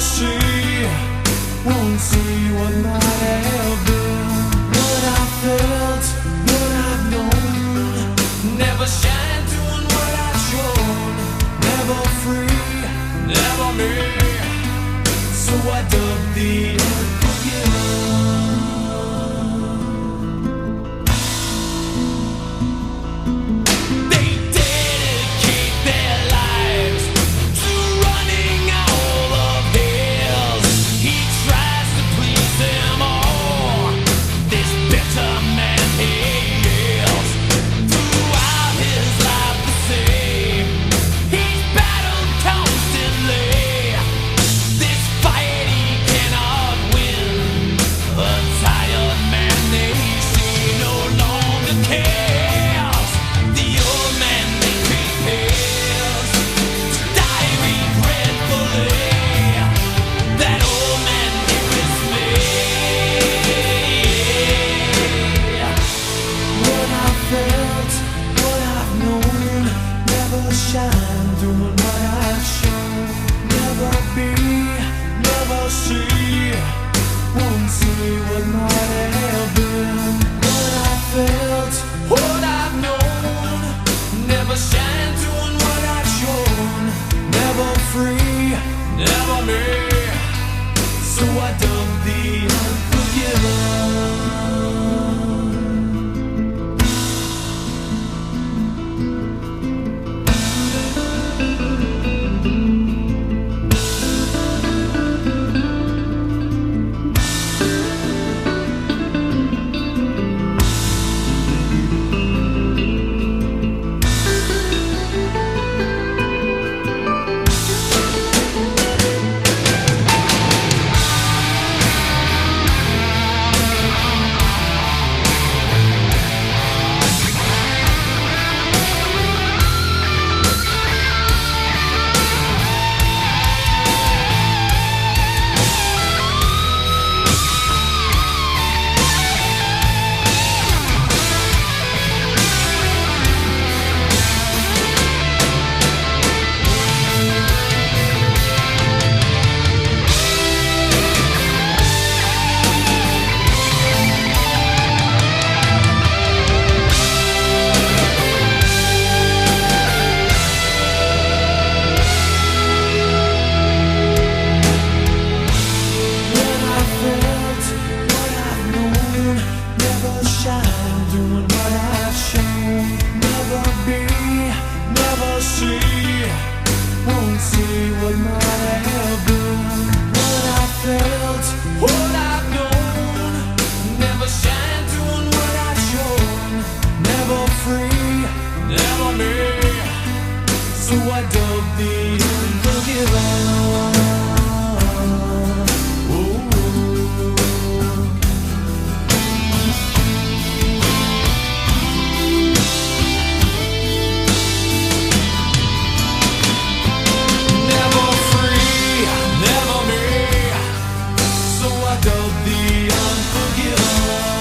see, won't see what might have been. What I felt, what I've known, never shine doing what I've shown. Never free, never me. So I dug the unforgiven. Shine, doing what I've shown. Never be, never see, won't see what might have been. What I felt, what I've known, never shine, doing what I've shown. Never free, never me. So I dug the unforgiven. Doing what I've shown. Never be, never see, won't see what might have been. What I felt, what I've known, never shine doing what I've shown. Never free, never me. So I dug the unforgiven. Never me, so I dug the unforgiven.